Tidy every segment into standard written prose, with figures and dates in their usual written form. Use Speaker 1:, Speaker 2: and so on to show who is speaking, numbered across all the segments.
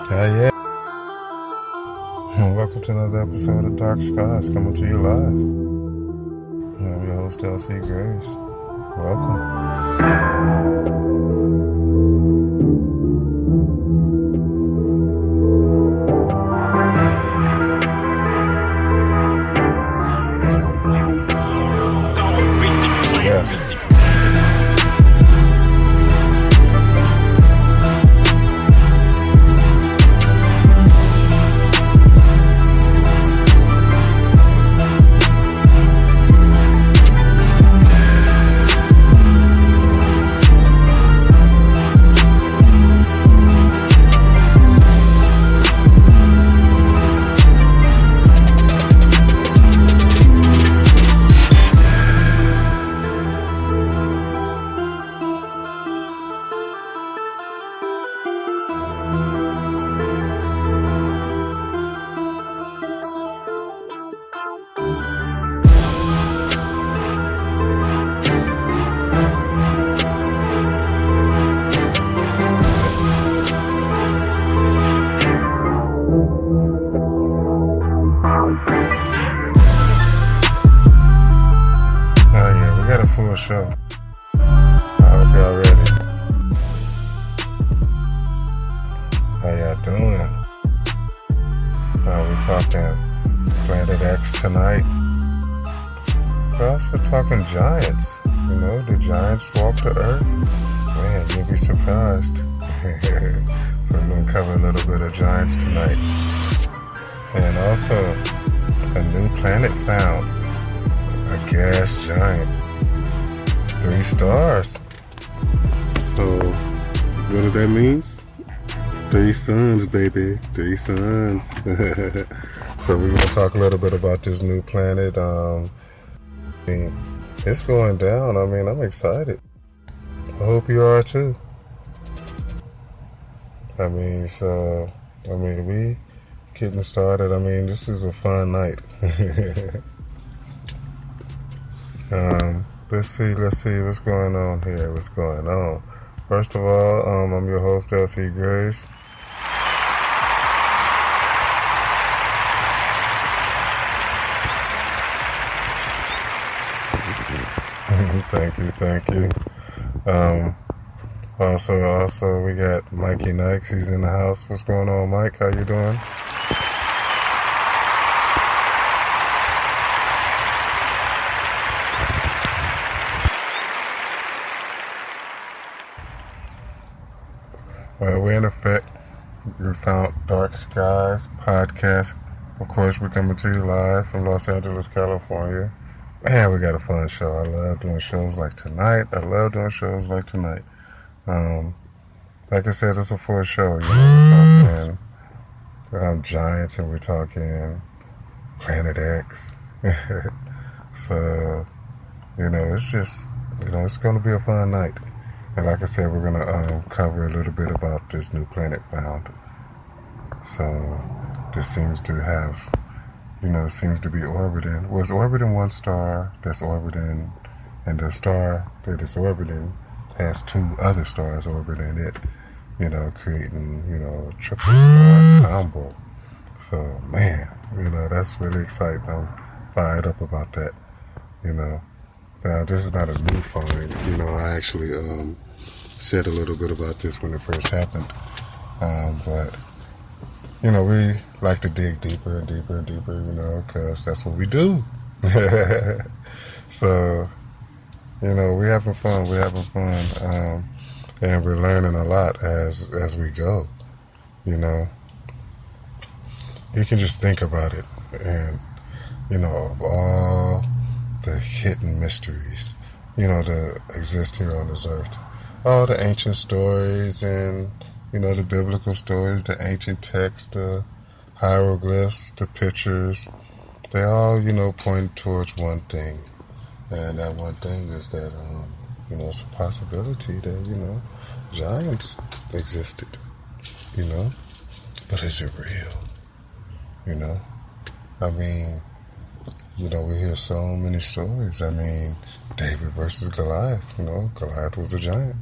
Speaker 1: Yeah. Welcome to another episode of Darkskies coming to you live. I'm your host, LC Grace. Welcome. Yes. Show. I hope y'all ready. How y'all doing? We're talking Planet X tonight. We're also talking giants. You know, the giants walk the earth. Man, you'll be surprised. So we're going to cover a little bit of giants tonight. And also, a new planet found. A gas giant. 3 stars. So, what does that mean? 3 suns, baby. 3 suns. So we're going to talk a little bit about this new planet. It's going down. I'm excited. I hope you are too. We getting started. This is a fun night. Let's see what's going on here. What's going on? First of all, I'm your host, LC Grace. Thank you. Also, we got Mikey Nikes. He's in the house. What's going on, Mike? How you doing? Well, we're in effect. We found Darkskies podcast. Of course, we're coming to you live from Los Angeles, California. Man, we got a fun show. I love doing shows like tonight. Like I said, it's a full show. You know, we're talking giants and we're talking Planet X. So, it's going to be a fun night. And like I said, we're going to cover a little bit about this new planet found. So, this seems to be orbiting. Well, it's orbiting one star that's orbiting, and the star that it's orbiting has 2 other stars orbiting it, creating, a triple star combo. So, man, that's really exciting. I'm fired up about that, Now, this is not a new find. I actually said a little bit about this when it first happened. But, we like to dig deeper and deeper and deeper, because that's what we do. So, we're having fun. And we're learning a lot as we go, You can just think about it. And, of all the hidden mysteries, that exist here on this earth. All the ancient stories and, the biblical stories, the ancient texts, the hieroglyphs, the pictures, they all, point towards one thing. And that one thing is that, it's a possibility that, giants existed, But is it real? We hear so many stories. David versus Goliath. Goliath was a giant.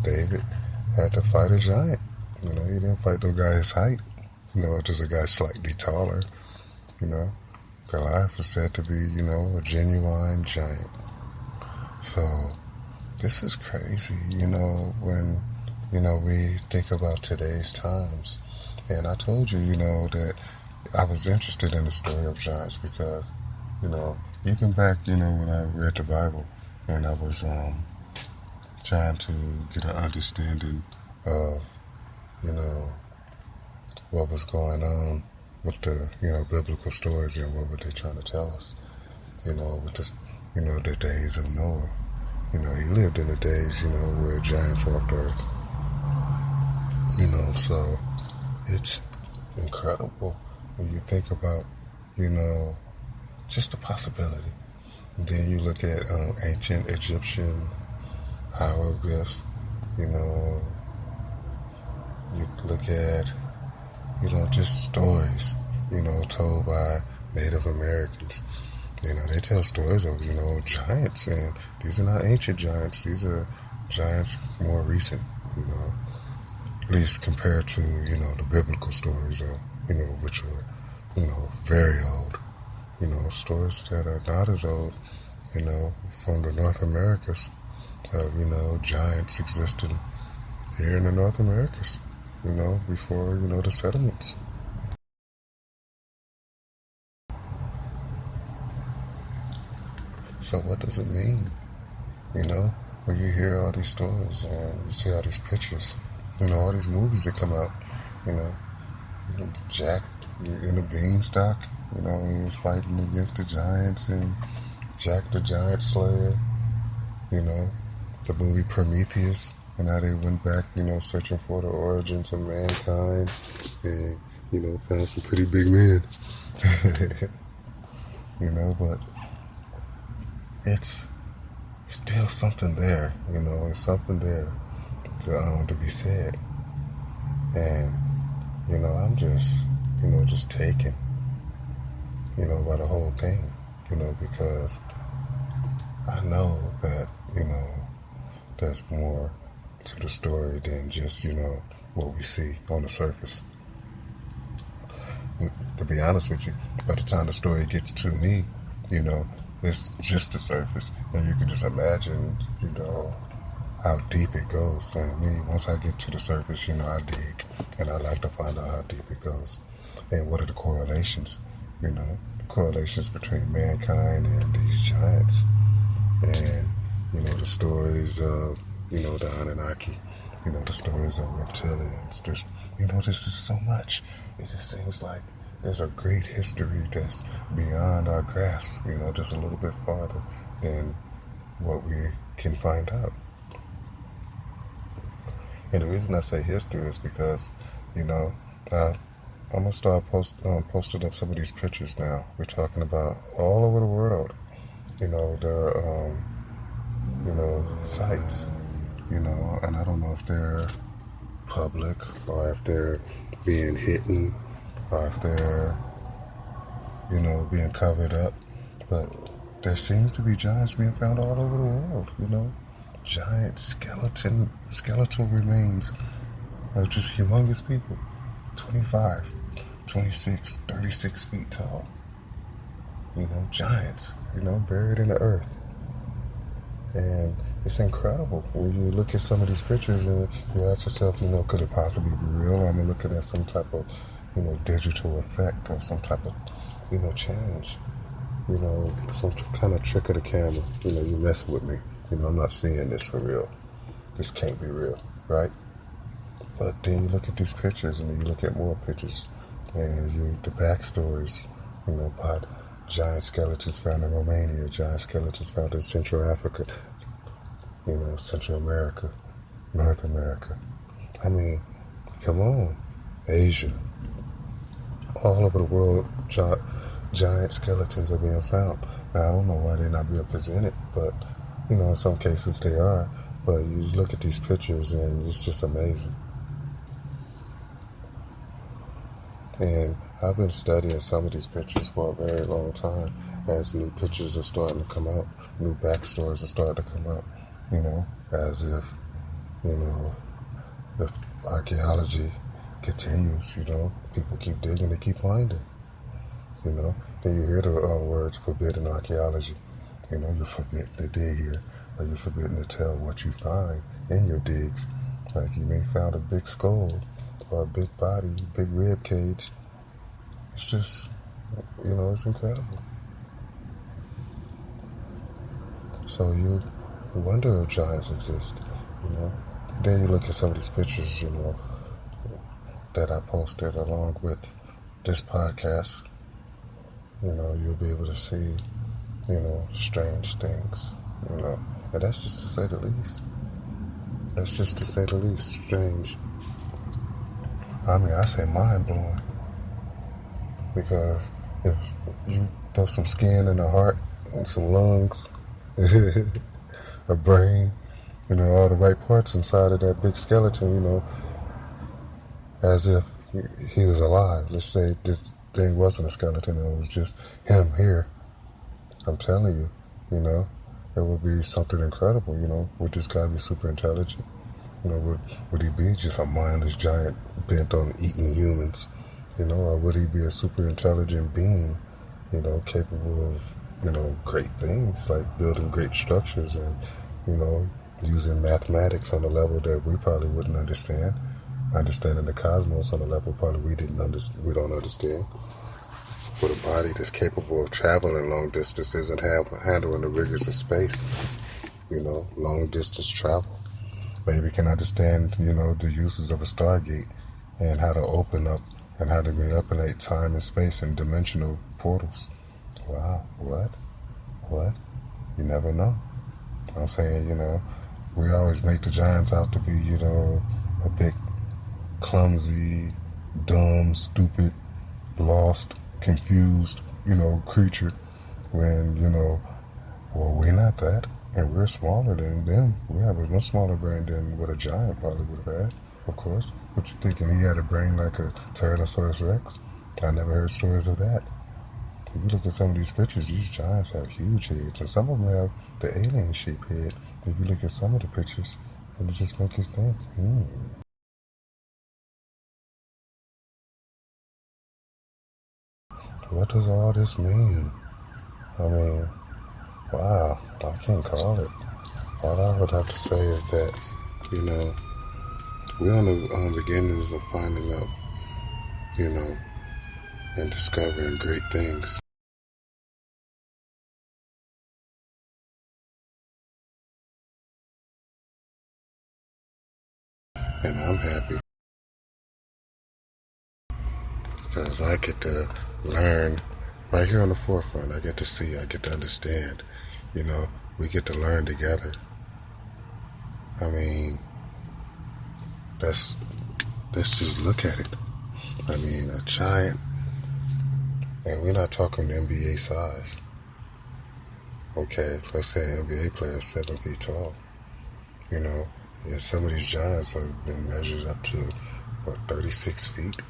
Speaker 1: David had to fight a giant. You know, he didn't fight no guy his height. You know, just a guy slightly taller. You know, Goliath was said to be, you know, a genuine giant. So this is crazy, you know, when, you know, we think about today's times. And I told you, you know, that I was interested in the story of giants because, you know, even back, you know, when I read the Bible and I was trying to get an understanding of, you know, what was going on with the, you know, biblical stories and what were they trying to tell us, you know, with this, you know, the days of Noah. You know, he lived in the days, you know, where giants walked the earth. You know, so it's incredible when you think about, you know, just the possibility. And then you look at ancient Egyptian hieroglyphs, you know, you look at, you know, just stories, you know, told by Native Americans. You know, they tell stories of, you know, giants, and these are not ancient giants. These are giants more recent, you know, at least compared to, you know, the biblical stories, you know, which are, you know, very old. You know, stories that are not as old, you know, from the North Americas of, you know, giants existing here in the North Americas, you know, before, you know, the settlements. So what does it mean? You know, when you hear all these stories and you see all these pictures, you know, all these movies that come out, you know, Jack in the Beanstalk, you know, he was fighting against the giants and Jack the Giant Slayer, you know, the movie Prometheus and how they went back, you know, searching for the origins of mankind and, you know, found some pretty big men. You know, but it's still something there, you know, it's something there to be said. And, you know, I'm just, you know, just taken, you know, by the whole thing, you know, because I know that, you know, there's more to the story than just, you know, what we see on the surface. To be honest with you, by the time the story gets to me, you know, it's just the surface. And you can just imagine, you know, how deep it goes. And me, once I get to the surface, you know, I dig. And I like to find out how deep it goes. And what are the correlations, you know, the correlations between mankind and these giants. And, you know, the stories of, you know, the Anunnaki, you know, the stories of reptilians. There's, you know, this is so much. It just seems like there's a great history that's beyond our grasp, you know, just a little bit farther than what we can find out. And the reason I say history is because, you know, I'm going to start posting up some of these pictures now. We're talking about all over the world. You know, there are, you know, sites, you know, and I don't know if they're public or if they're being hidden or if they're, you know, being covered up. But there seems to be giants being found all over the world, you know. Giant skeletal remains of just humongous people. 25, 26, 36 feet tall. You know, giants, you know, buried in the earth. And it's incredible when you look at some of these pictures and you ask yourself, you know, could it possibly be real? Or am I looking at some type of, you know, digital effect or some type of, you know, change? You know, some kind of trick of the camera. You know, you messing with me. You know, I'm not seeing this for real. This can't be real, right? But then you look at these pictures and then you look at more pictures and the backstories, you know, about giant skeletons found in Romania, giant skeletons found in Central Africa, you know, Central America, North America. I mean, come on, Asia. All over the world, giant skeletons are being found. Now, I don't know why they're not being presented, but, you know, in some cases they are. But you look at these pictures and it's just amazing. And I've been studying some of these pictures for a very long time as new pictures are starting to come out, new backstories are starting to come out, you know, as if, you know, if archaeology continues, people keep digging, they keep finding, then you hear the words forbidden archaeology. You're forbidden to dig here, or you're forbidden to tell what you find in your digs. Like you may found a big skull, or a big body, big rib cage. It's just, it's incredible. So you wonder if giants exist, Then you look at some of these pictures, that I posted along with this podcast. You'll be able to see, strange things, and that's just to say the least. That's just to say the least, strange. I mean, I say mind-blowing. Because if you throw some skin in the heart and some lungs, a brain, all the right parts inside of that big skeleton, as if he was alive. Let's say this thing wasn't a skeleton, it was just him here. I'm telling you, it would be something incredible, Would this guy be super intelligent? Would he be just a mindless giant bent on eating humans? Or would he be a super intelligent being, capable of, great things like building great structures and, using mathematics on a level that we probably wouldn't understand, understanding the cosmos on a level probably we don't understand. With a body that's capable of traveling long distances and handling the rigors of space, long distance travel. Maybe can understand, the uses of a Stargate and how to open up and how to manipulate time and space and dimensional portals. Wow, what? You never know. I'm saying, we always make the giants out to be, a big, clumsy, dumb, stupid, lost, confused, creature when, well, we're not that. And we're smaller than them. We have a much smaller brain than what a giant probably would have had, of course. What you thinking, he had a brain like a Tyrannosaurus Rex? I never heard stories of that. If you look at some of these pictures, these giants have huge heads, and some of them have the alien-shaped head. If you look at some of the pictures, it'll just make you think, what does all this mean? I mean, wow, I can't call it. All I would have to say is that, we're on the beginnings of finding out, and discovering great things. And I'm happy because I get to learn right here on the forefront. I get to see, I get to understand. We get to learn together. I mean, let's just look at it. I mean, a giant, and we're not talking NBA size. Okay, let's say an NBA player is 7 feet tall. And some of these giants have been measured up to, 36 feet?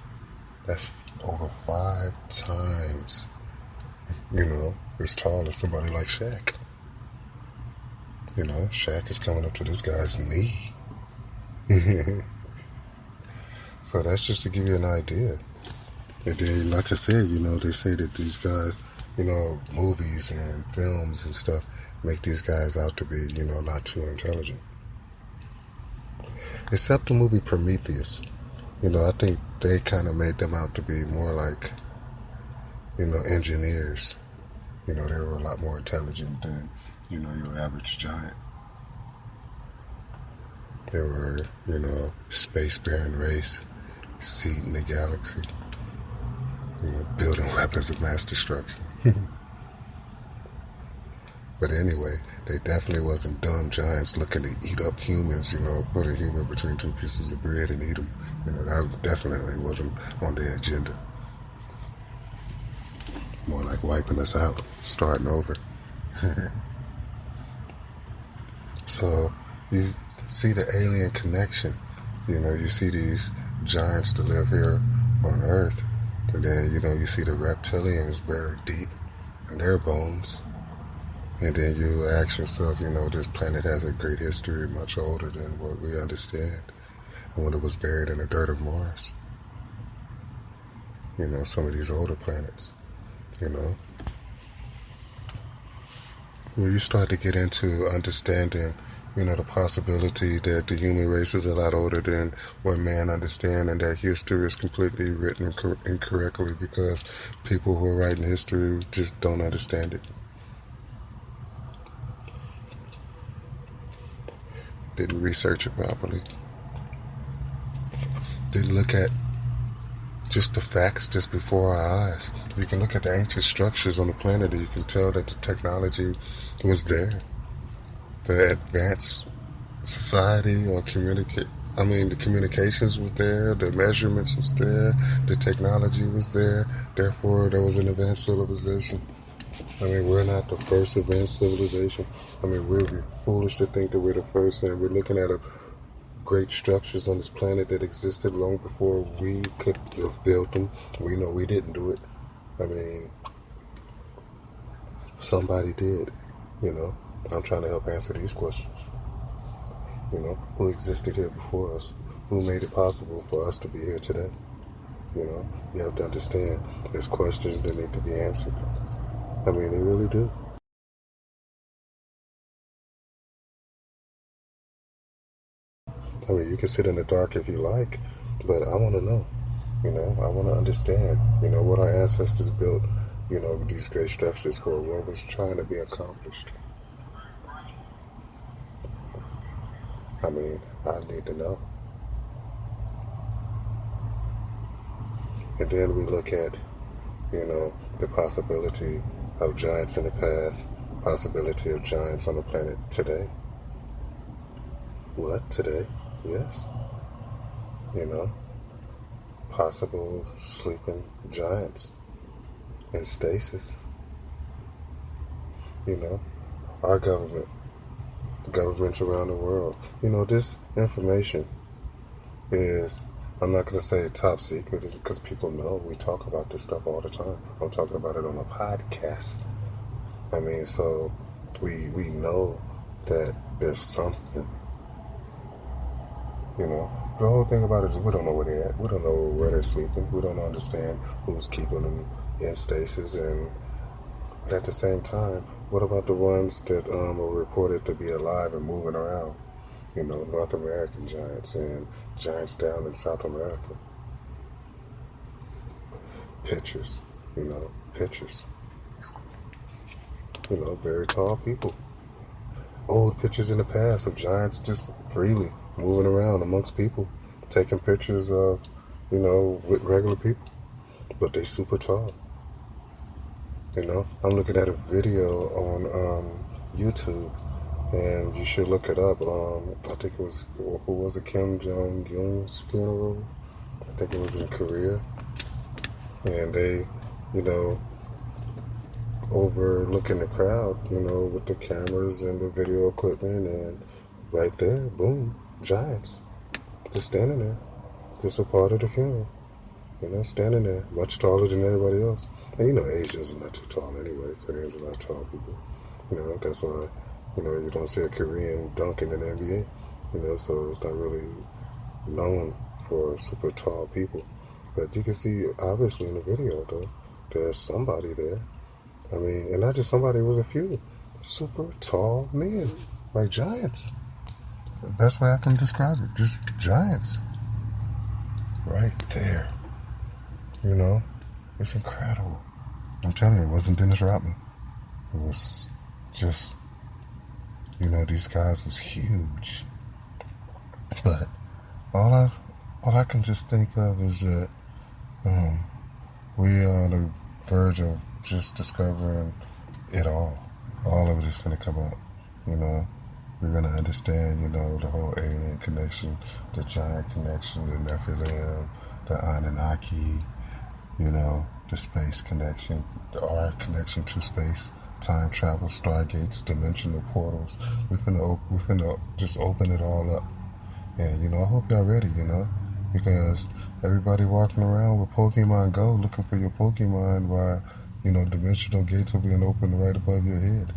Speaker 1: That's over 5 times, as tall as somebody like Shaq. Shaq is coming up to this guy's knee. So that's just to give you an idea. And then, like I said, they say that these guys, movies and films and stuff make these guys out to be, not too intelligent. Except the movie Prometheus. I think they kind of made them out to be more like, engineers. They were a lot more intelligent than, your average giant. They were, space-bearing race, seeding the galaxy, building weapons of mass destruction. But anyway, they definitely wasn't dumb giants looking to eat up humans, put a human between 2 pieces of bread and eat them. That definitely wasn't on their agenda. More like wiping us out, starting over. So you see the alien connection. You see these giants that live here on Earth. And then, you see the reptilians buried deep in their bones. And then you ask yourself, this planet has a great history, much older than what we understand. I wonder what's buried in the dirt of Mars. You know, some of these older planets, you know. When you start to get into understanding, you know, the possibility that the human race is a lot older than what man understands, and that history is completely written incorrectly because people who are writing history just don't understand it. Didn't research it properly. Didn't look at just the facts just before our eyes. You can look at the ancient structures on the planet and you can tell that the technology was there. The advanced society or the communications was there, the measurements was there, the technology was there, therefore there was an advanced civilization. I mean, we're not the first advanced civilization. I mean, we'd be foolish to think that we're the first, and we're looking at great structures on this planet that existed long before we could have built them. We know we didn't do it. I mean, somebody did, you know. I'm trying to help answer these questions. You know, who existed here before us? Who made it possible for us to be here today? You know, you have to understand there's questions that need to be answered. I mean, they really do. I mean, you can sit in the dark if you like, but I want to know. You know, I want to understand, you know, what our ancestors built, you know, these great structures for, what was trying to be accomplished. I mean, I need to know. And then we look at, you know, the possibility of giants in the past, possibility of giants on the planet today. What, today? Yes. You know, possible sleeping giants in stasis. You know, our government, the governments around the world. You know, this information is, I'm not going to say top secret, because people know we talk about this stuff all the time. I'm talking about it on a podcast. I mean, so we know that there's something. You know, the whole thing about it is we don't know where they're at. We don't know where they're sleeping. We don't understand who's keeping them in stasis. But at the same time, what about the ones that are reported to be alive and moving around? You know, North American giants and giants down in South America. Pictures, you know, pictures. You know, very tall people. Old pictures in the past of giants just freely moving around amongst people, taking pictures of, you know, with regular people, but they super tall. You know, I'm looking at a video on YouTube, and you should look it up. I think it was, who was it, Kim Jong-un's funeral? I think it was in Korea, and they, you know, overlooking the crowd, you know, with the cameras and the video equipment, and right there, boom, giants. They're standing there. It's a part of the funeral. You know, standing there, much taller than everybody else. And you know, Asians are not too tall anyway. Koreans are not tall people. You know, that's why, you know, you don't see a Korean dunking in the NBA. You know, so it's not really known for super tall people. But you can see, obviously, in the video, though, there's somebody there. I mean, and not just somebody, it was a few super tall men, like giants. The best way I can describe it, just giants. Right there. You know, it's incredible. I'm telling you, it wasn't Dennis Rodman. It was just, you know, these guys was huge. But all I can just think of is that we are on the verge of just discovering it all. All of it is going to come out, you know. We're going to understand, you know, the whole alien connection, the giant connection, the Nephilim, the Anunnaki, you know, the space connection, our connection to space, time travel, stargates, dimensional portals. We're finna just open it all up. And, you know, I hope y'all ready, you know, because everybody walking around with Pokemon Go looking for your Pokemon while, you know, dimensional gates will be open right above your head.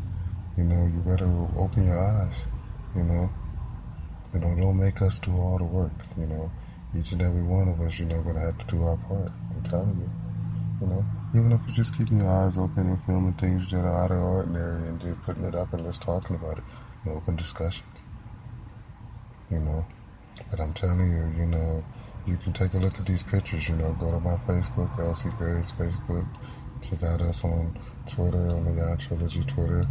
Speaker 1: You know, you better open your eyes, you know. You know, don't make us do all the work, you know. each and every one of us, going to have to do our part. I'm telling you, even if you're just keeping your eyes open and filming things that are out of the ordinary and just putting it up and let's talking about it, an open discussion, But I'm telling you, you can take a look at these pictures, go to my Facebook, LC Gray's Facebook, check out us on Twitter, on the Yon Trilogy Twitter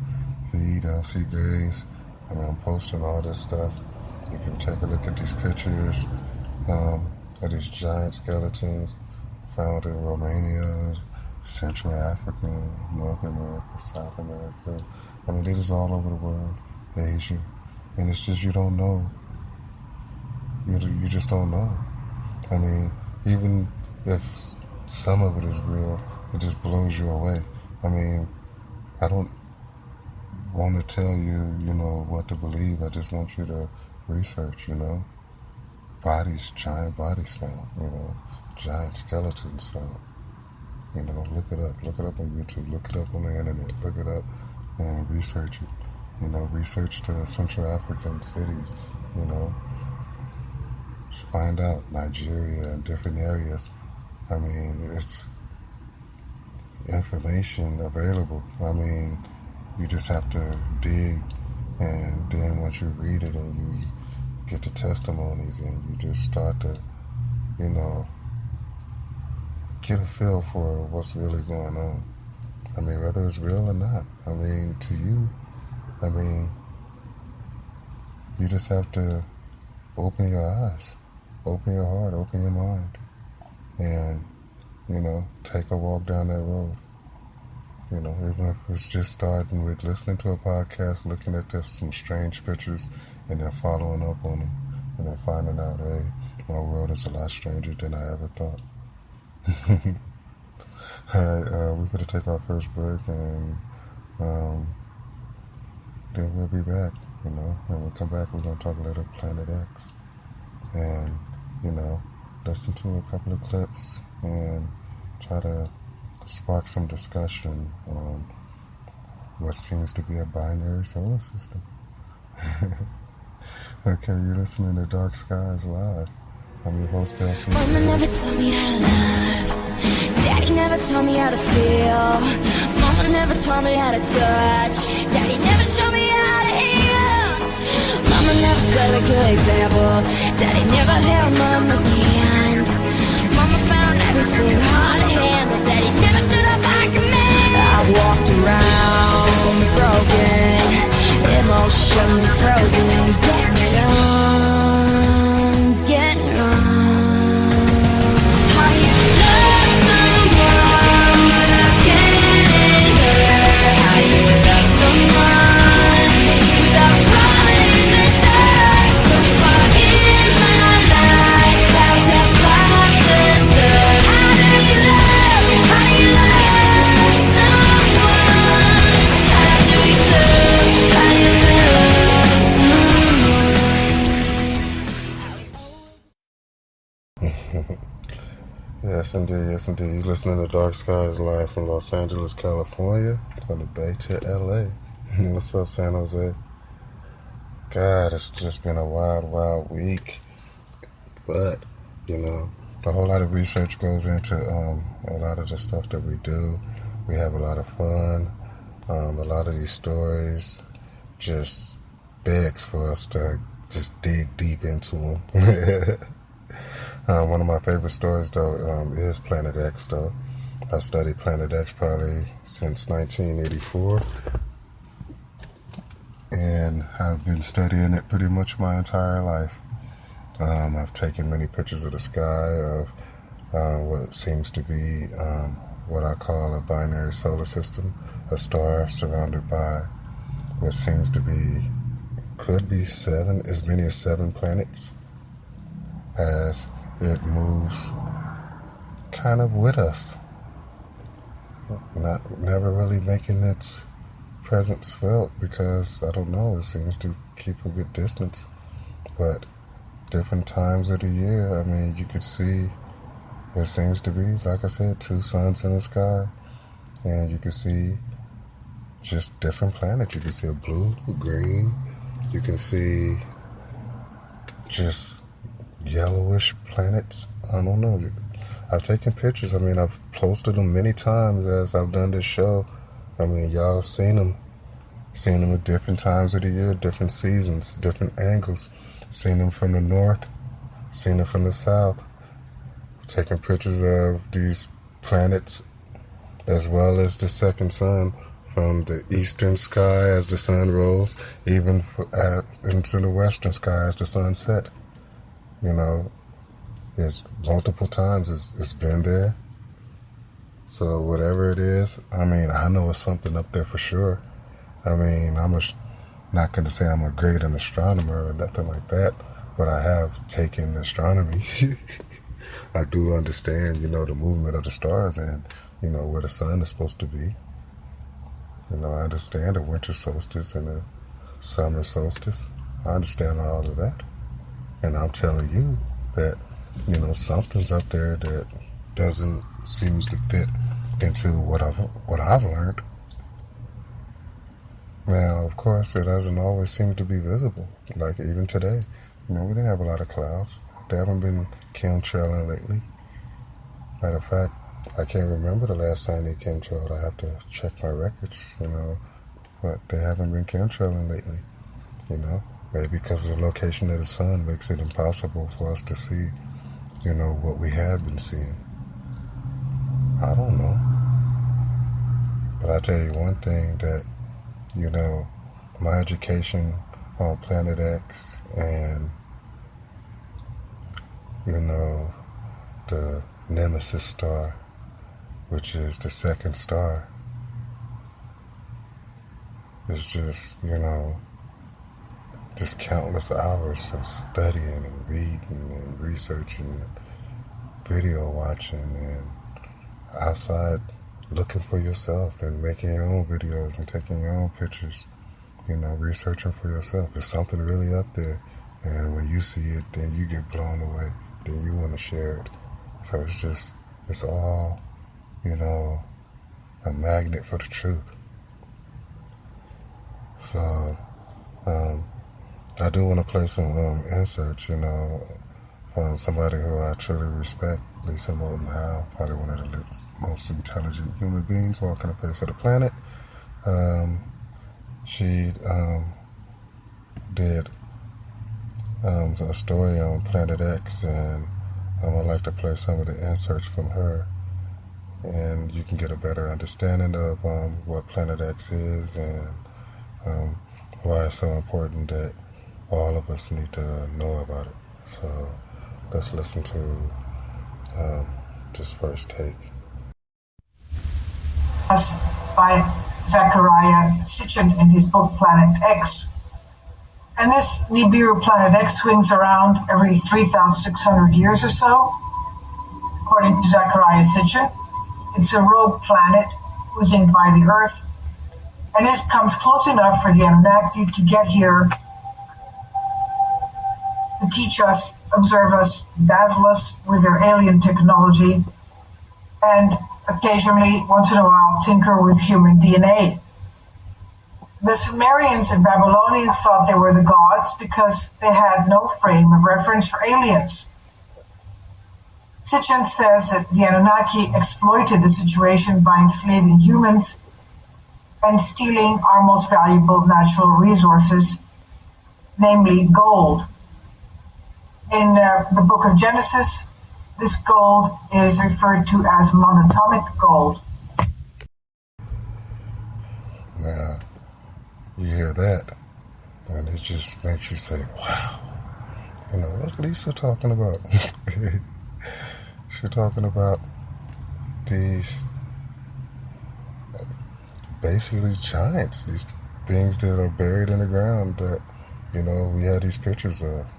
Speaker 1: feed, LC Gray's. I'm posting all this stuff. You can take a look at these pictures of these giant skeletons found in Romania, Central Africa, North America, South America. It is all over the world, Asia. And it's just you don't know. You just don't know. Even if some of it is real, it just blows you away. I don't want to tell you, what to believe. I just want you to research, bodies, giant bodies found, giant skeletons found. Look it up. Look it up on YouTube. Look it up on the internet. Look it up and research it. Research the Central African cities, Find out Nigeria and different areas. It's information available. You just have to dig, and then once you read it and you get the testimonies and you just start to, get a feel for what's really going on. Whether it's real or not. To you, you just have to open your eyes, open your heart, open your mind, and, take a walk down that road. Even if it's just starting with listening to a podcast, looking at some strange pictures, and then following up on them, and then finding out, hey, my world is a lot stranger than I ever thought. Alright, we're going to take our first break, and then we'll be back, When we come back, we're going to talk a little Planet X. And, listen to a couple of clips and try to spark some discussion on what seems to be a binary solar system. Okay, you're listening to Dark Skies Live. I'm your host, LC.
Speaker 2: Mama never taught me how to love. Daddy never taught me how to feel. Mama never taught me how to touch. Daddy never showed me how to heal. Mama never set a good example. Daddy never held mama's hand. Mama found everything hard to handle. Daddy never stood up like a man. I walked around broken, emotionally frozen, getting it on, getting it on. How you love someone without getting hurt? How you love someone without crying in the dark? So far in my life, clouds have blocked the sun. How do you love? How do you love someone? How do you love? How do you love someone?
Speaker 1: Yes, indeed. Yes, indeed. You're listening to Dark Skies Live from Los Angeles, California, from the Bay to LA. What's up, San Jose? God, it's just been a wild, wild week. But, a whole lot of research goes into a lot of the stuff that we do. We have a lot of fun. A lot of these stories just begs for us to just dig deep into them. One of my favorite stories, though, is Planet X, though. I've studied Planet X probably since 1984. And I've been studying it pretty much my entire life. I've taken many pictures of the sky of what seems to be what I call a binary solar system, a star surrounded by what seems to be, could be as many as 7 planets, as it moves kind of with us, never really making its presence felt, because I don't know, it seems to keep a good distance. But different times of the year, you could see what seems to be, like I said, 2 suns in the sky, and you can see just different planets. You can see a blue, green, you can see just yellowish planets. I don't know. I've taken pictures. I mean, I've posted them many times as I've done this show. I mean, y'all have seen them. Seen them at different times of the year, different seasons, different angles. Seen them from the north, seen them from the south. Taking pictures of these planets as well as the second sun from the eastern sky as the sun rose, even into the western sky as the sun set. You know, it's multiple times it's been there. So whatever it is, I mean, I know it's something up there for sure. I mean, not going to say I'm a great an astronomer or nothing like that, but I have taken astronomy. I do understand, you know, the movement of the stars and, you know, where the sun is supposed to be. You know, I understand the winter solstice and the summer solstice. I understand all of that. And I'm telling you that, you know, something's up there that seems to fit into what I've learned. Now, of course, it doesn't always seem to be visible. Like even today, you know, we didn't have a lot of clouds. They haven't been chemtrailing lately. Matter of fact, I can't remember the last time they chemtrailed. I have to check my records, you know, but they haven't been chemtrailing lately, you know. Maybe because of the location of the sun makes it impossible for us to see, you know, what we have been seeing. I don't know. But I tell you one thing that, you know, my education on Planet X and, you know, the Nemesis star, which is the second star, is just, you know, just countless hours of studying and reading and researching and video watching and outside looking for yourself and making your own videos and taking your own pictures, you know, researching for yourself. There's something really up there, and when you see it, then you get blown away, then you want to share it. So it's all, you know, a magnet for the truth. So I do want to play some inserts, you know, from somebody who I truly respect, Lisa Moulton Howe, probably one of the most intelligent human beings walking the face of the planet. She did a story on Planet X, and I'd like to play some of the inserts from her, and you can get a better understanding of what Planet X is and why it's so important that all of us need to know about it. So let's listen to this first take.
Speaker 3: By Zecharia Sitchin in his book Planet X. And this Nibiru Planet X swings around every 3,600 years or so, according to Zecharia Sitchin. It's a rogue planet oozing by the Earth, and it comes close enough for the Anunnaki to get here to teach us, observe us, dazzle us with their alien technology, and occasionally, once in a while, tinker with human DNA. The Sumerians and Babylonians thought they were the gods because they had no frame of reference for aliens. Sitchin says that the Anunnaki exploited the situation by enslaving humans and stealing our most valuable natural resources, namely gold. In the book of Genesis, this gold is referred to as monatomic gold.
Speaker 1: Now, you hear that, and it just makes you say, wow, you know, what's Lisa talking about? She's talking about these basically giants, these things that are buried in the ground that, you know, we had these pictures of.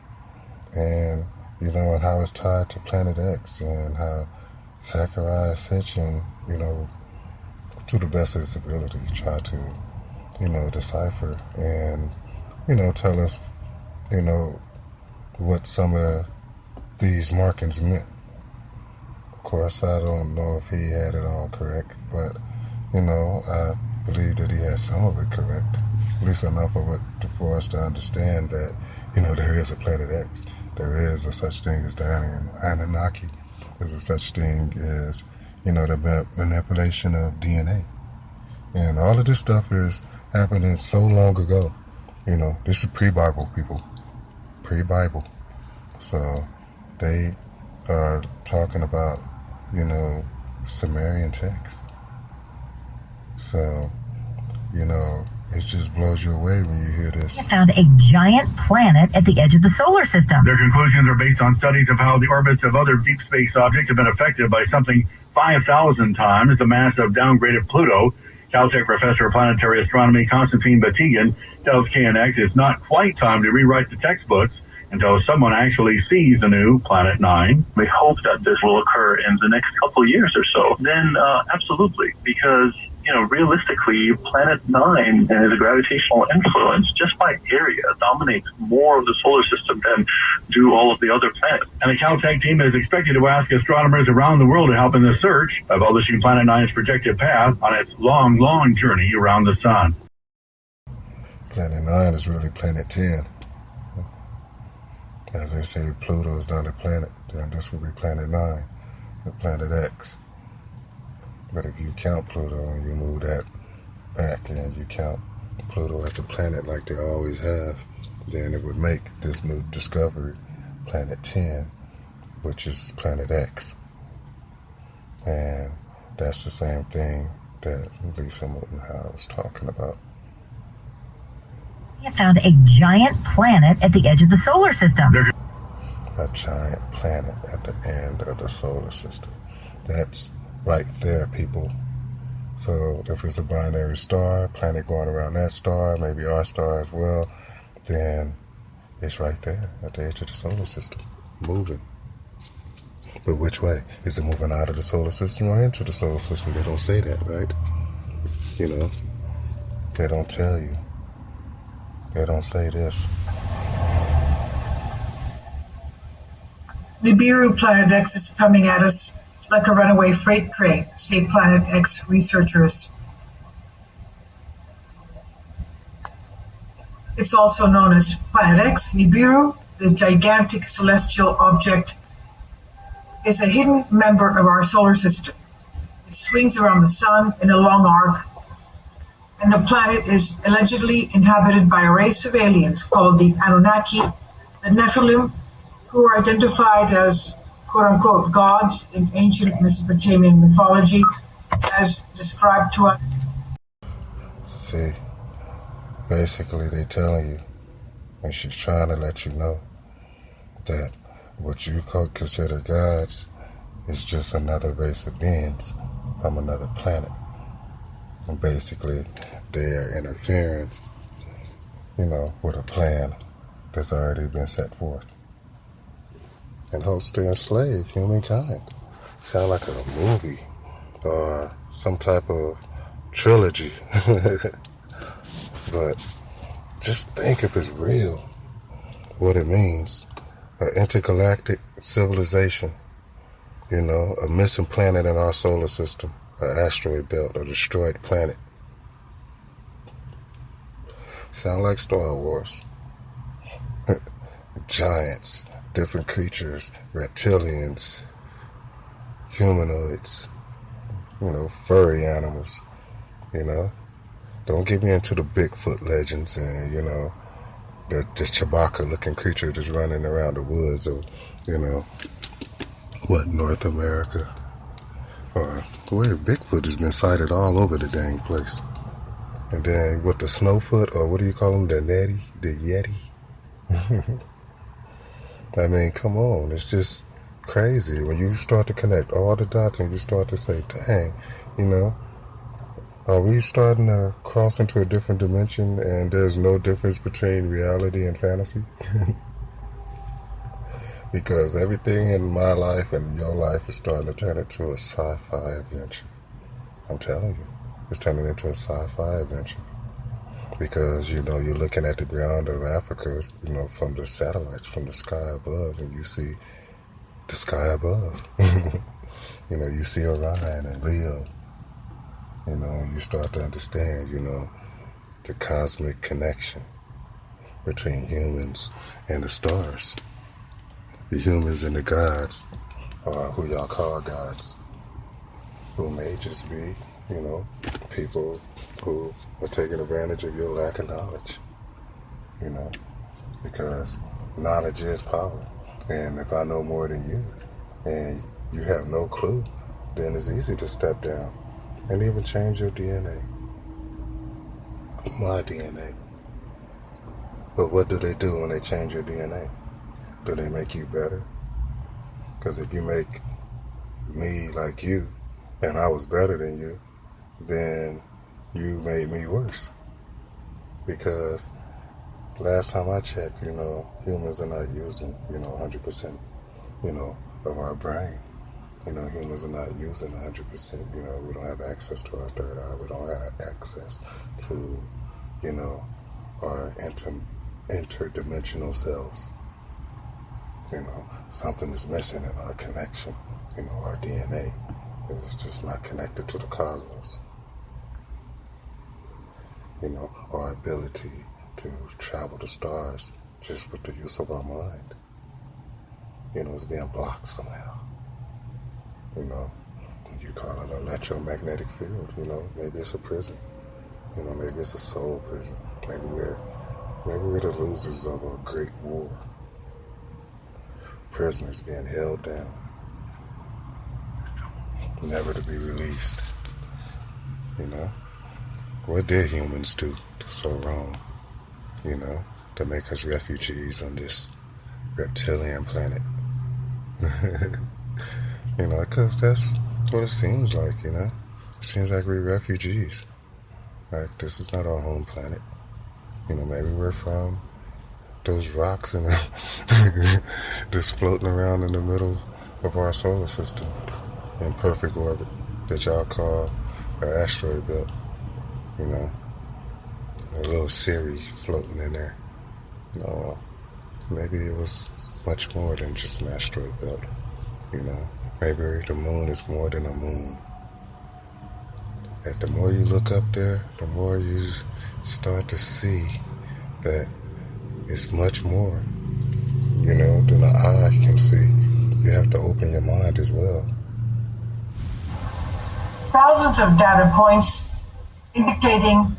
Speaker 1: And, you know, and how it's tied to Planet X and how Zecharia Sitchin, you know, to the best of his ability, try to, you know, decipher and, you know, tell us, you know, what some of these markings meant. Of course, I don't know if he had it all correct, but, you know, I believe that he had some of it correct, at least enough of it for us to understand that, you know, there is a Planet X. There is a such thing as the Anunnaki. There's a such thing as, the manipulation of DNA. And all of this stuff is happening so long ago. This is pre-Bible, people. Pre-Bible. So they are talking about, Sumerian texts. So, it just blows you away when you hear this.
Speaker 4: They found a giant planet at the edge of the solar system.
Speaker 5: Their conclusions are based on studies of how the orbits of other deep space objects have been affected by something 5,000 times the mass of downgraded Pluto. Caltech professor of planetary astronomy Konstantin Batygin tells KNX it's not quite time to rewrite the textbooks until someone actually sees the new Planet 9.
Speaker 6: We hope that this will occur in the next couple of years or so. Then absolutely, because realistically, Planet 9 and its gravitational influence, just by area, dominates more of the solar system than do all of the other planets.
Speaker 5: And the Caltech team is expected to ask astronomers around the world to help in the search by publishing Planet 9's projected path on its long, long journey around the sun.
Speaker 1: Planet 9 is really Planet 10. As they say, Pluto is not a planet, then this would be Planet 9, the Planet X. But if you count Pluto and you move that back and you count Pluto as a planet like they always have, then it would make this new discovery Planet 10, which is Planet X. And that's the same thing that Lisa Mutenhauer was talking about.
Speaker 4: They found a giant planet at the edge of the solar system.
Speaker 1: A giant planet at the end of the solar system. That's right there, people. So if it's a binary star, planet going around that star, maybe our star as well, then it's right there at the edge of the solar system, moving. But which way? Is it moving out of the solar system or into the solar system? They don't say that, right? They don't tell you. They don't say this.
Speaker 3: Nibiru Planet X is coming at us like a runaway freight train, say Planet X researchers. It's also known as Planet X. Nibiru, the gigantic celestial object, is a hidden member of our solar system. It swings around the sun in a long arc, and the planet is allegedly inhabited by a race of aliens called the Anunnaki, the Nephilim, who are identified as quote-unquote gods in ancient Mesopotamian mythology, as described to us.
Speaker 1: See, basically they're telling you, and she's trying to let you know, that what you consider gods is just another race of beings from another planet. And basically, they're interfering, with a plan that's already been set forth in hopes to enslave humankind. Sound like a movie or some type of trilogy. But just think if it's real, what it means. An intergalactic civilization, a missing planet in our solar system, an asteroid belt, a destroyed planet. Sound like Star Wars. Giants, different creatures, reptilians, humanoids, furry animals, Don't get me into the Bigfoot legends and, the Chewbacca-looking creature just running around the woods of, North America. Or where Bigfoot has been sighted all over the dang place. And then with the Snowfoot, or what do you call them, the Yeti? I mean, come on, it's just crazy. When you start to connect all the dots and you start to say, dang, are we starting to cross into a different dimension and there's no difference between reality and fantasy? Because everything in my life and your life is starting to turn into a sci-fi adventure. I'm telling you, it's turning into a sci-fi adventure. Because, you're looking at the ground of Africa, from the satellites, from the sky above, and you see the sky above. You see Orion and Leo. You start to understand, the cosmic connection between humans and the stars. the humans and the gods, or who y'all call gods, who may just be, people who are taking advantage of your lack of knowledge, because knowledge is power. And if I know more than you, and you have no clue, then it's easy to step down and even change your DNA. My DNA. But what do they do when they change your DNA? Do they make you better? Because if you make me like you, and I was better than you, then you made me worse. Because last time I checked, humans are not using, 100%, of our brain. Humans are not using 100%. We don't have access to our third eye. We don't have access to, our interdimensional selves. Something is missing in our connection. Our DNA is just not connected to the cosmos. Our ability to travel the stars just with the use of our mind, is being blocked somehow. You call it an electromagnetic field, maybe it's a prison. Maybe it's a soul prison. Maybe we're the losers of a great war. Prisoners being held down, never to be released. What did humans do so wrong, to make us refugees on this reptilian planet? Because that's what it seems like, It seems like we're refugees. Like, this is not our home planet. Maybe we're from those rocks and just floating around in the middle of our solar system in perfect orbit that y'all call an asteroid belt. A little Siri floating in there. Maybe it was much more than just an asteroid belt. Maybe the moon is more than a moon. And the more you look up there, the more you start to see that it's much more, than the eye can see. You have to open your mind as well.
Speaker 3: Thousands of data points indicating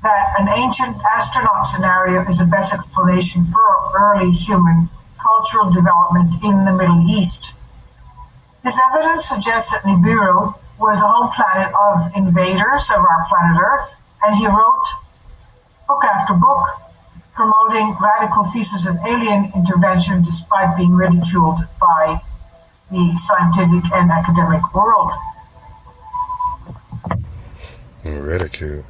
Speaker 3: that an ancient astronaut scenario is the best explanation for early human cultural development in the Middle East. This evidence suggests that Nibiru was a home planet of invaders of our planet Earth, and he wrote book after book promoting radical thesis of alien intervention despite being ridiculed by the scientific and academic world.
Speaker 1: Ridicule.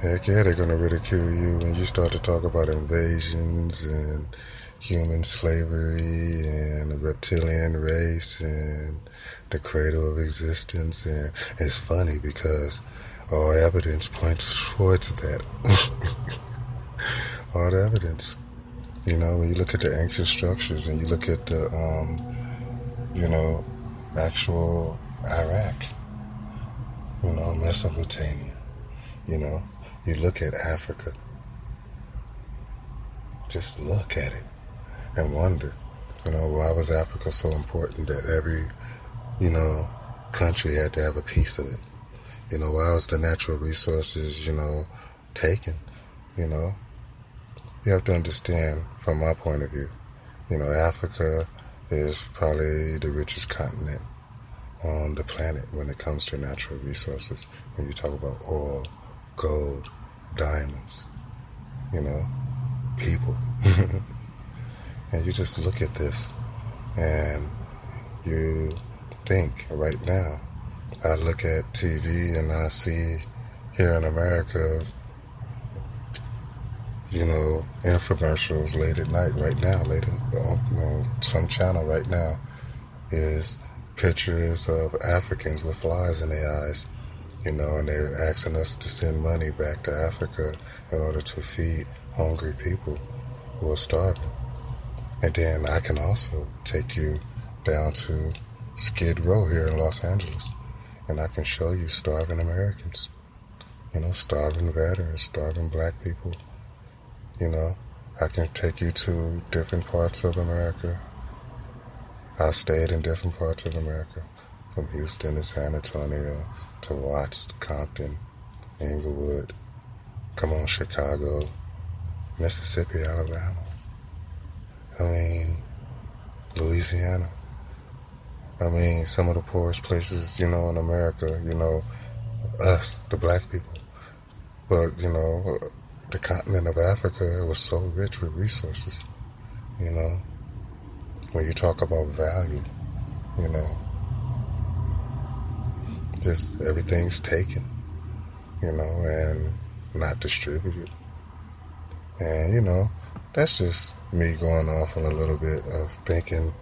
Speaker 1: Heck yeah, they're going to ridicule you when you start to talk about invasions and human slavery and the reptilian race and the cradle of existence. And it's funny because all evidence points towards that. All the evidence. When you look at the ancient structures and you look at the, actual Iraq, Mesopotamia, you look at Africa. Just look at it and wonder, why was Africa so important that every, country had to have a piece of it? Why was the natural resources, taken? You have to understand, from my point of view, Africa is probably the richest continent on the planet when it comes to natural resources. When you talk about oil, gold, diamonds, people. And you just look at this and you think right now. I look at TV and I see here in America, infomercials late at night right now, on some channel right now is pictures of Africans with flies in their eyes, and they're asking us to send money back to Africa in order to feed hungry people who are starving. And then I can also take you down to Skid Row here in Los Angeles, and I can show you starving Americans, starving veterans, starving black people. I can take you to different parts of America I stayed in different parts of America, from Houston to San Antonio to Watts, Compton, Inglewood, come on, Chicago, Mississippi, Alabama. I mean, Louisiana. I mean, some of the poorest places, in America, us, the black people. But, the continent of Africa was so rich with resources, When you talk about value, just everything's taken, and not distributed. And, that's just me going off on a little bit of thinking,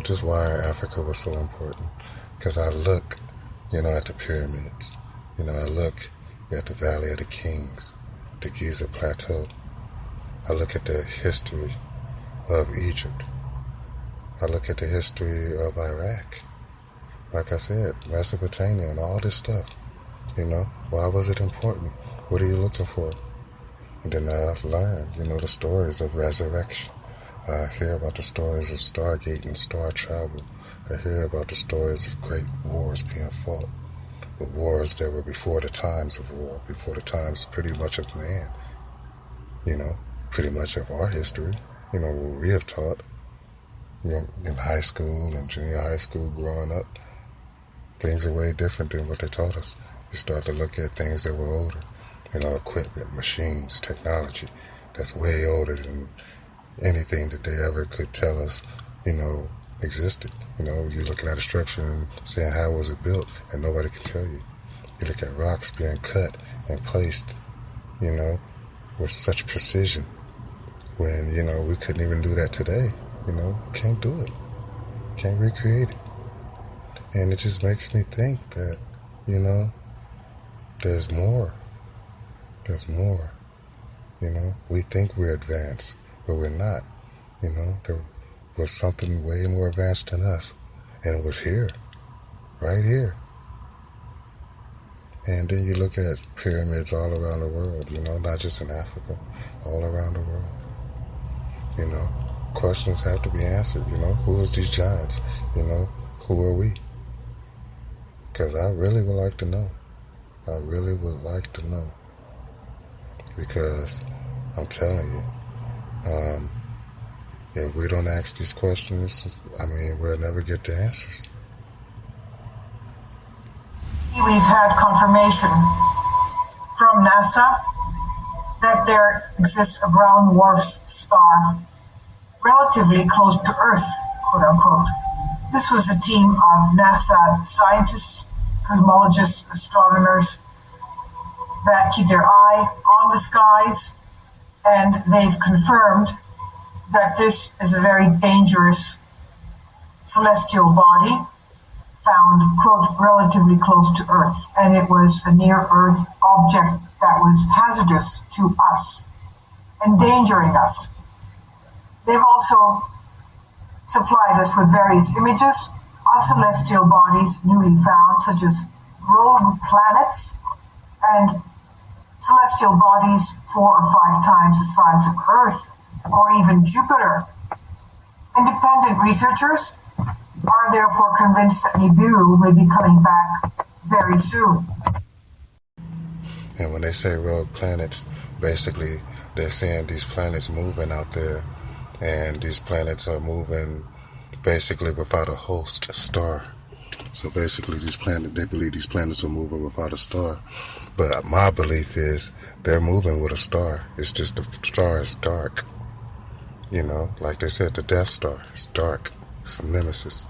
Speaker 1: just why Africa was so important. Because I look, at the pyramids. I look at the Valley of the Kings, the Giza Plateau. I look at the history of Egypt. I look at the history of Iraq. Like I said, Mesopotamia and all this stuff. Why was it important? What are you looking for? And then I learn, the stories of resurrection. I hear about the stories of Stargate and star travel. I hear about the stories of great wars being fought. But wars that were before the times of war, before the times pretty much of man. Pretty much of our history. What we have taught. In high school and junior high school growing up. Things are way different than what they taught us. You start to look at things that were older. Equipment, machines, technology. That's way older than anything that they ever could tell us, existed. You're looking at a structure and saying how was it built, and nobody can tell you. You look at rocks being cut and placed, with such precision, when, we couldn't even do that today. Can't do it. Can't recreate it. And it just makes me think that, there's more. There's more. We think we're advanced, but we're not. There was something way more advanced than us, and it was here, right here. And then you look at pyramids all around the world, not just in Africa, all around the world. Questions have to be answered, who is these giants? Who are we? Because I really would like to know. I really would like to know. Because I'm telling you, if we don't ask these questions, we'll never get the answers.
Speaker 3: We've had confirmation from NASA that there exists a brown dwarf star relatively close to Earth, quote unquote. This was a team of NASA scientists, cosmologists, astronomers that keep their eye on the skies, and they've confirmed that this is a very dangerous celestial body found, quote, relatively close to Earth, and it was a near-Earth object that was hazardous to us, endangering us. They've also supplied us with various images of celestial bodies newly found, such as rogue planets and celestial bodies 4 or 5 times the size of Earth, or even Jupiter. Independent researchers are therefore convinced that Nibiru may be coming back very soon.
Speaker 1: And when they say rogue planets, basically they're saying these planets moving out there, and these planets are moving basically without a host star. So basically they believe these planets are moving without a star. But my belief is they're moving with a star. It's just the star is dark. Like they said, the Death Star is dark. It's the nemesis.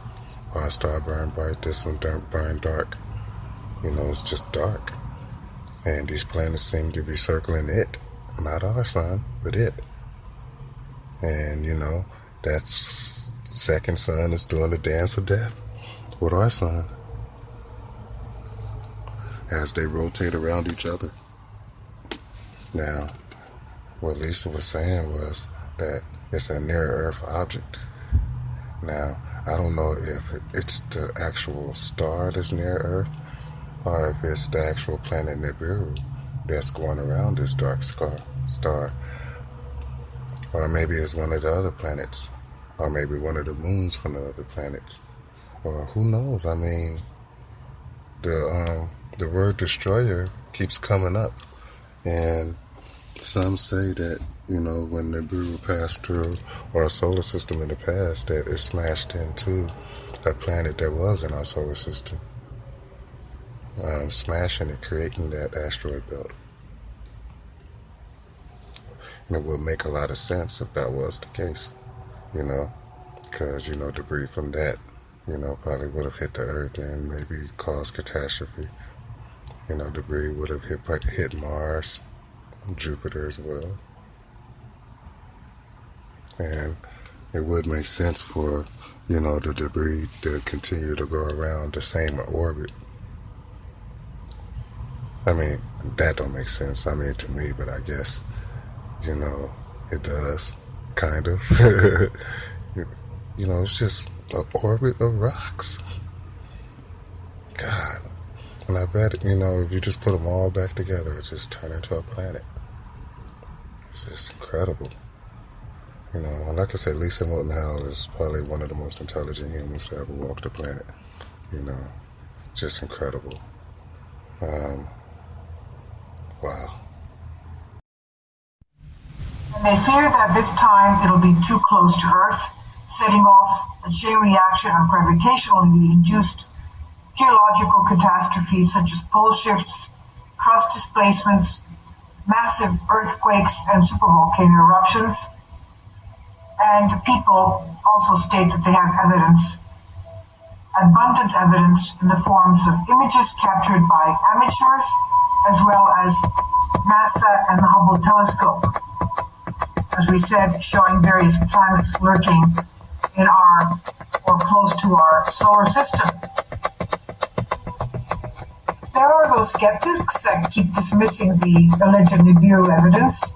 Speaker 1: Why a star burn bright, this one don't burn dark. It's just dark. And these planets seem to be circling it. Not our sun, but it. And, that second sun is doing the dance of death with our sun as they rotate around each other. Now, what Lisa was saying was that it's a near-Earth object. Now, I don't know if it's the actual star that's near Earth, or if it's the actual planet Nibiru that's going around this dark star. Or maybe it's one of the other planets or maybe one of the moons from the other planets, or who knows? I mean, the word destroyer keeps coming up, and some say that, you know, when Nibiru passed through our solar system in the past, that it smashed into a planet that was in our solar system, smashing it, creating that asteroid belt. And it would make a lot of sense if that was the case, you know, because, you know, debris from that, you know, probably would have hit the Earth and maybe caused catastrophe. You know, debris would have hit Mars, Jupiter as well. And it would make sense for, you know, the debris to continue to go around the same orbit. I mean, that don't make sense, I mean, to me, but I guess, you know, it does, kind of. You know, it's just an orbit of rocks. God. And I bet, you know, if you just put them all back together, it just turn into a planet. It's just incredible. You know, and like I said, Lisa Moulton Howe is probably one of the most intelligent humans to ever walk the planet. You know, just incredible. Wow.
Speaker 3: And they fear that this time it'll be too close to Earth, setting off a chain reaction of gravitationally induced geological catastrophes such as pole shifts, crust displacements, massive earthquakes, and supervolcano eruptions. And people also state that they have evidence, abundant evidence, in the forms of images captured by amateurs, as well as NASA and the Hubble telescope. As we said, showing various planets lurking in our, or close to our solar system. There are those skeptics that keep dismissing the alleged Nibiru evidence,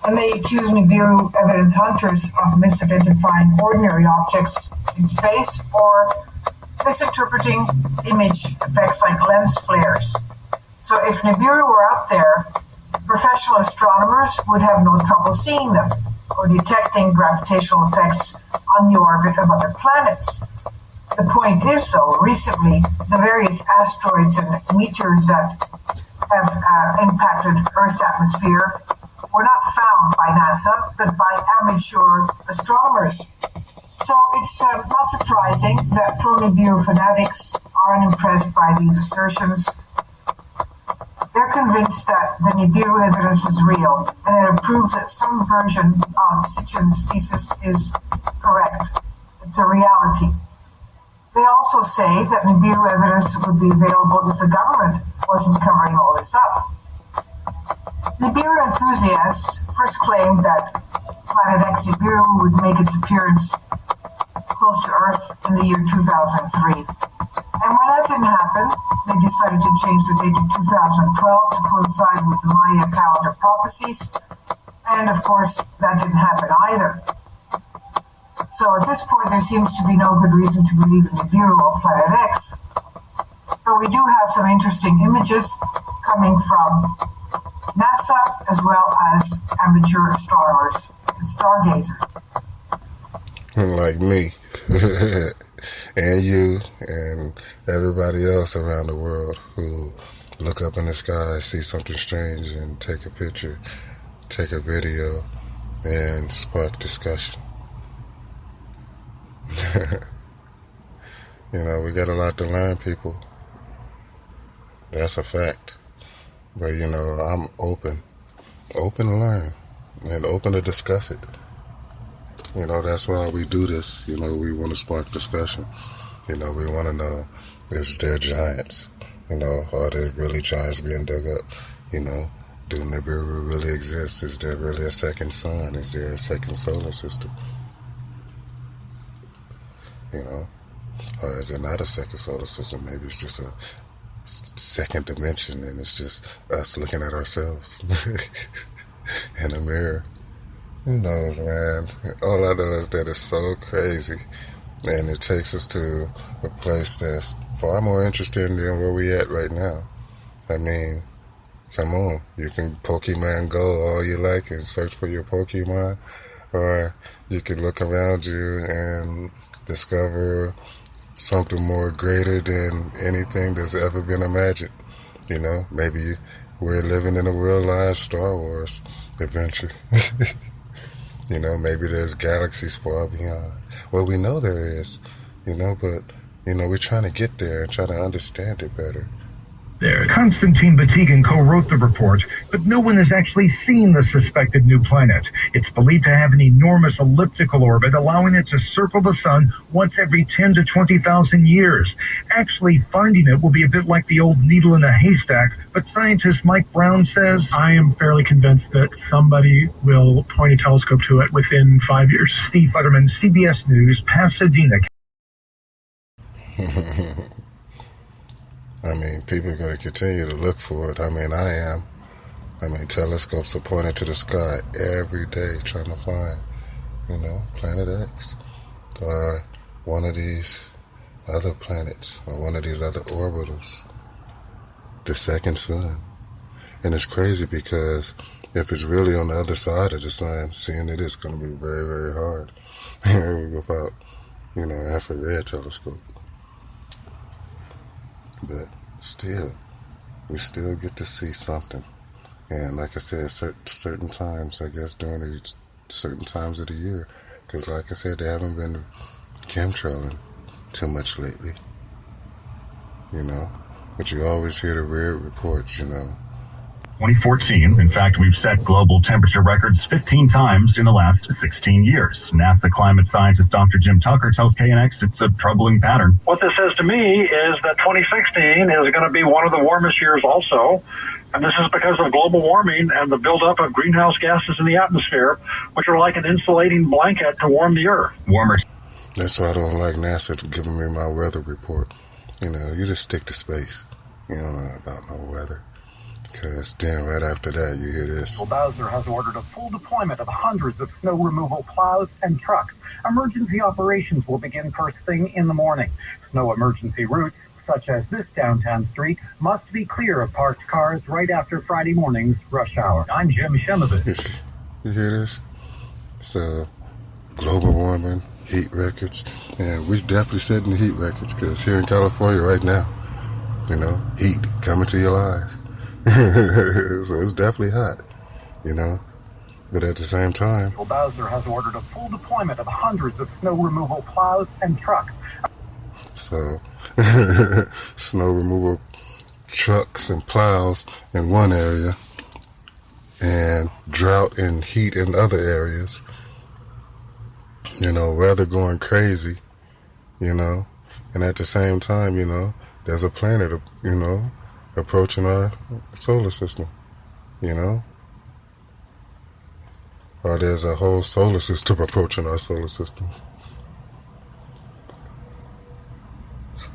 Speaker 3: and they accuse Nibiru evidence hunters of misidentifying ordinary objects in space or misinterpreting image effects like lens flares. So if Nibiru were out there, professional astronomers would have no trouble seeing them or detecting gravitational effects on the orbit of other planets. The point is, though, recently, the various asteroids and meteors that have impacted Earth's atmosphere were not found by NASA, but by amateur astronomers. So it's not surprising that pro-Nibiru fanatics are unimpressed by these assertions. They're convinced that the Nibiru evidence is real, and it proves that some version of Sitchin's thesis is correct. It's a reality. They also say that Nibiru evidence would be available if the government wasn't covering all this up. Nibiru enthusiasts first claimed that Planet X Nibiru would make its appearance close to Earth in the year 2003. And when that didn't happen, they decided to change the date to 2012 to coincide with the Maya calendar prophecies. And of course, that didn't happen either. So at this point, there seems to be no good reason to believe in Nibiru or Planet X. But we do have some interesting images coming from NASA as well as amateur astronomers and stargazers.
Speaker 1: Like me. And you and everybody else around the world who look up in the sky, see something strange, and take a picture, take a video, and spark discussion. You know, we got a lot to learn, people. That's a fact. But, you know, I'm open to learn and open to discuss it. You know, that's why we do this. You know, we want to spark discussion. You know, we want to know if they're giants. You know, are there really giants being dug up? You know, do Nibiru really exist? Is there really a second sun? Is there a second solar system? You know, or is it not a second solar system? Maybe it's just a second dimension, and it's just us looking at ourselves in a mirror. Who knows, man? All I know is that it's so crazy, and it takes us to a place that's far more interesting than where we at right now. I mean, come on, you can Pokemon Go all you like and search for your Pokemon. Or you could look around you and discover something more greater than anything that's ever been imagined. You know, maybe we're living in a real-life Star Wars adventure. You know, maybe there's galaxies far beyond. Well, we know there is, you know, but, you know, we're trying to get there and try to understand it better.
Speaker 7: There. Konstantin Batygin co-wrote the report, but no one has actually seen the suspected new planet. It's believed to have an enormous elliptical orbit, allowing it to circle the sun once every 10 to 20,000 years. Actually, finding it will be a bit like the old needle in a haystack, but scientist Mike Brown says,
Speaker 8: I am fairly convinced that somebody will point a telescope to it within 5 years.
Speaker 7: Steve Futterman, CBS News, Pasadena.
Speaker 1: I mean, people are going to continue to look for it. I mean, I am. I mean, telescopes are pointing to the sky every day trying to find, you know, Planet X or one of these other planets or one of these other orbitals, the second sun. And it's crazy because if it's really on the other side of the sun, seeing it is going to be very, very hard without, you know, an infrared telescope. But still, we still get to see something. And like I said, certain times, I guess, during these certain times of the year. Because like I said, they haven't been chemtrailing too much lately. You know? But you always hear the weird reports, you know.
Speaker 5: 2014. In fact, we've set global temperature records 15 times in the last 16 years. NASA climate scientist Dr. Jim Tucker tells KNX it's a troubling pattern.
Speaker 9: What this says to me is that 2016 is going to be one of the warmest years also. And this is because of global warming and the buildup of greenhouse gases in the atmosphere, which are like an insulating blanket to warm the earth.
Speaker 5: Warmer.
Speaker 1: That's why I don't like NASA giving me my weather report. You know, you just stick to space. You don't know about no weather. Because then right after that, you hear this.
Speaker 10: Bowser has ordered a full deployment of hundreds of snow removal plows and trucks. Emergency operations will begin first thing in the morning. Snow emergency routes, such as this downtown street, must be clear of parked cars right after Friday morning's rush hour. I'm Jim Shemovitz.
Speaker 1: You hear this? So, global warming, heat records, and we're definitely setting the heat records because here in California right now, you know, heat coming to your lives. So it's definitely hot, you know, but at the same time,
Speaker 10: Bowser has ordered a full deployment of hundreds of snow removal plows and trucks.
Speaker 1: So, snow removal trucks and plows in one area and drought and heat in other areas, you know, weather going crazy, you know, and at the same time, you know, there's a planet, you know, approaching our solar system, you know? Or there's a whole solar system approaching our solar system.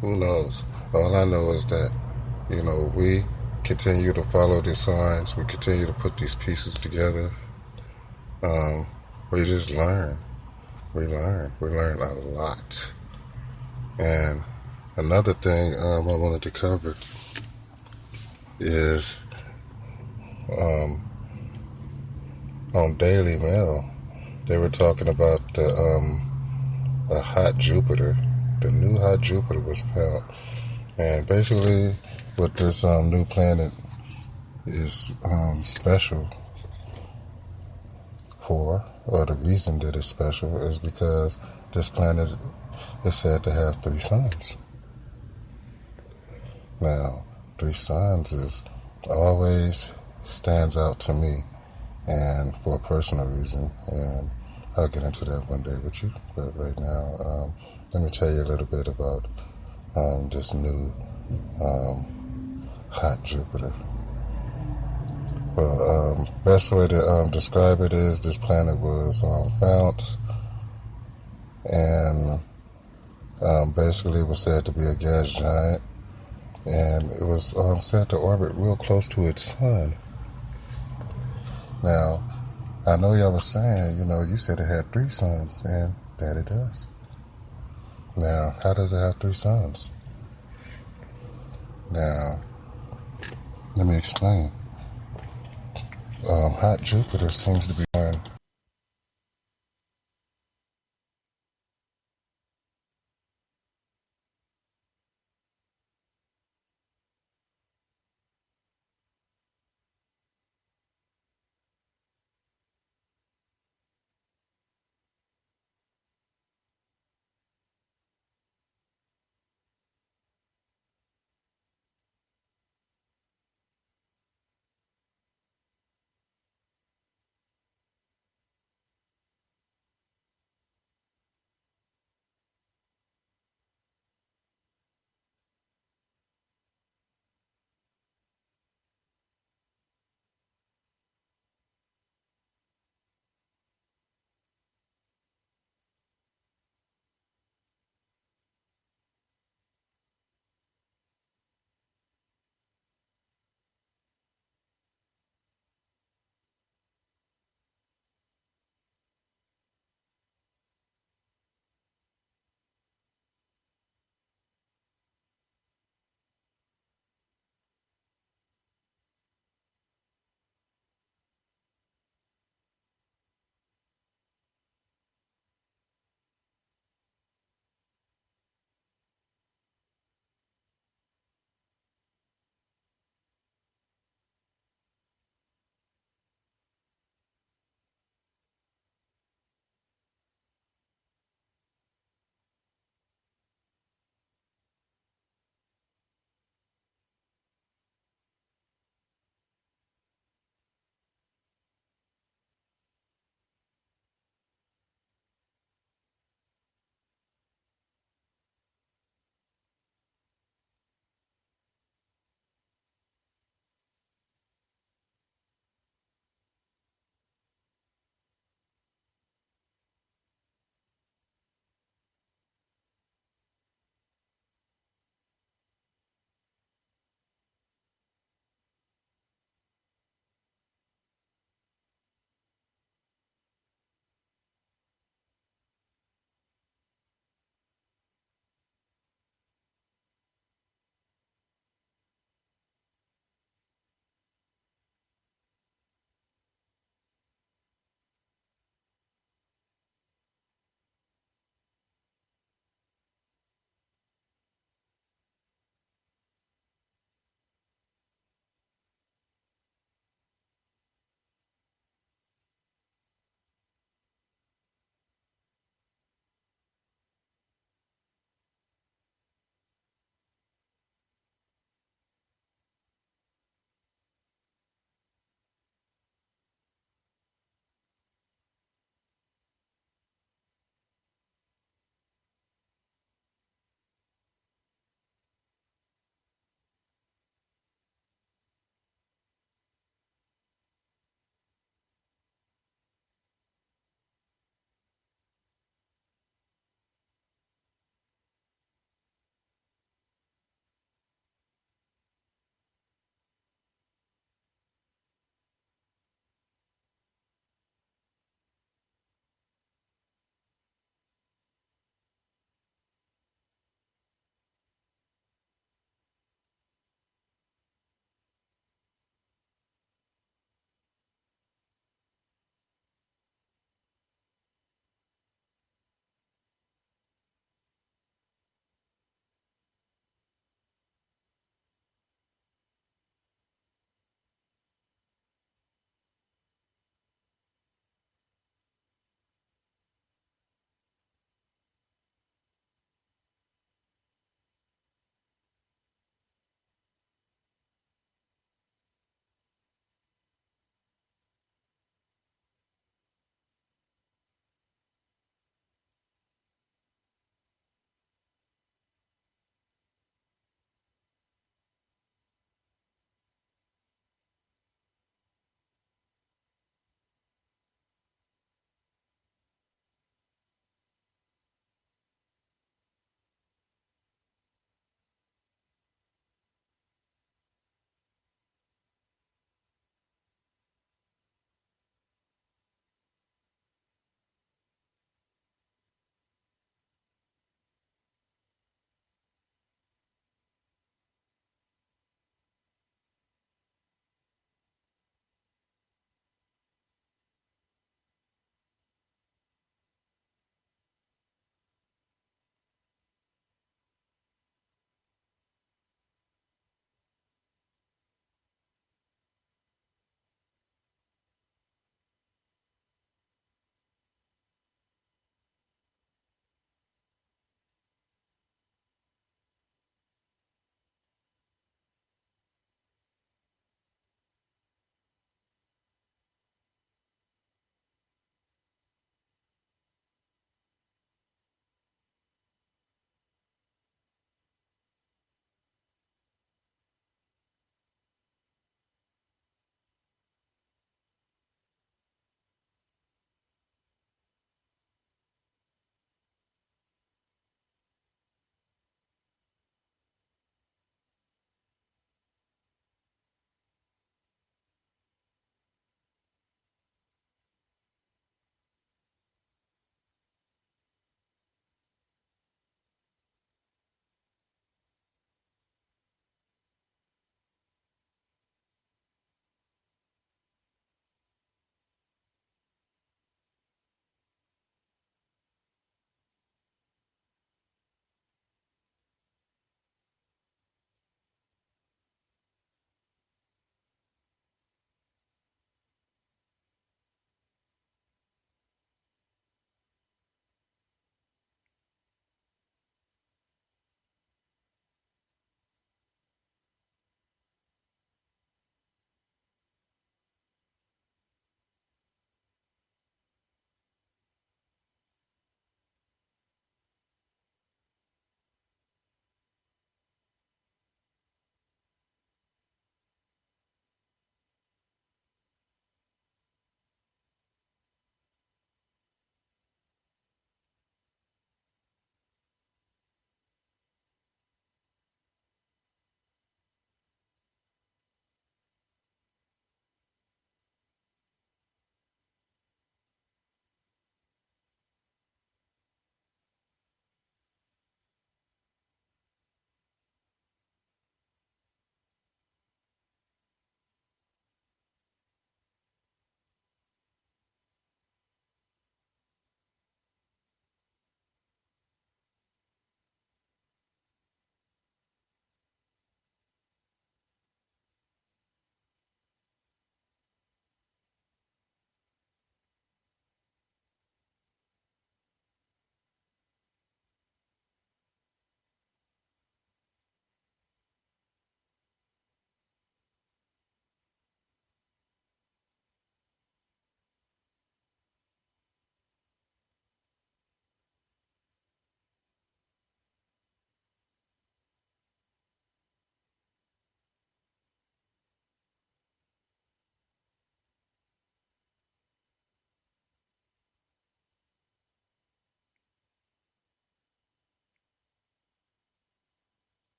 Speaker 1: Who knows? All I know is that, you know, we continue to follow the signs. We continue to put these pieces together. We just learn. We learn a lot. And another thing I wanted to cover is on Daily Mail, they were talking about a hot Jupiter. The new hot Jupiter was found, and basically, what this new planet is special for, or the reason that it's special, is because this planet is said to have 3 suns. Now, 3 suns is always stands out to me, and for a personal reason, and I'll get into that one day with you. But right now, let me tell you a little bit about this new hot Jupiter. Well, best way to describe it is this planet was found, and basically was said to be a gas giant. And it was said to orbit real close to its sun. Now, I know y'all were saying, you know, you said it had 3 suns, and that it does. Now, how does it have 3 suns? Now, let me explain. Hot Jupiter seems to be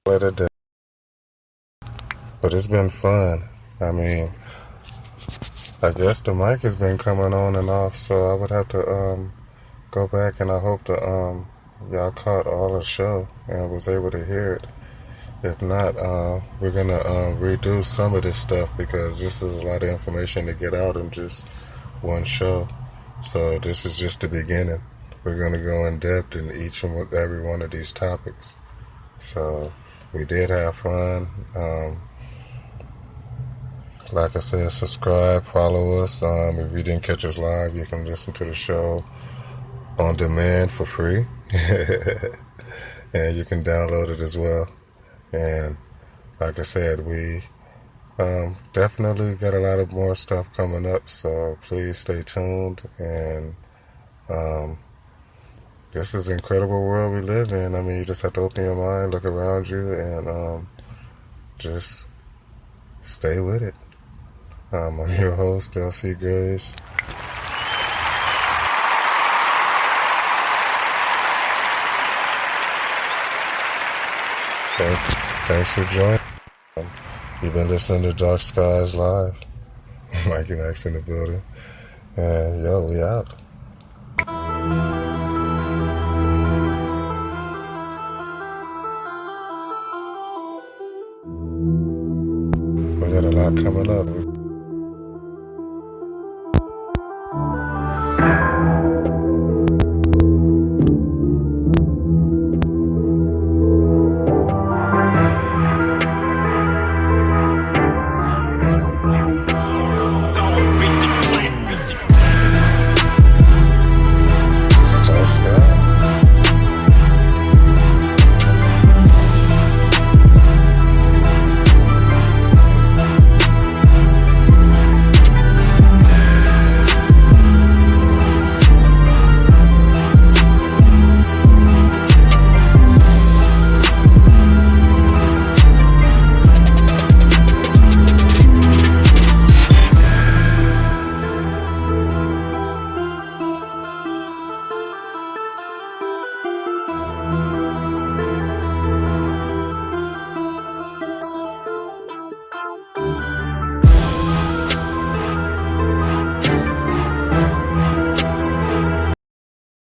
Speaker 1: Let it down. But it's been fun. I mean, I guess the mic has been coming on and off, so I would have to go back, and I hope that y'all caught all the show and was able to hear it. If not, we're gonna redo some of this stuff because this is a lot of information to get out in just one show. So this is just the beginning. We're gonna go in depth in each and every one of these topics. So we did have fun. Like I said, subscribe, follow us. If you didn't catch us live, you can listen to the show on demand for free. And you can download it as well. And like I said, we definitely got a lot of more stuff coming up. So please stay tuned. And this is an incredible world we live in. I mean, you just have to open your mind, look around you, and just stay with it. I'm your host, LC Grace. Thanks for joining. You've been listening to Darkskies Live. Mikey Max in the building. And yo, we out. We got a lot coming up.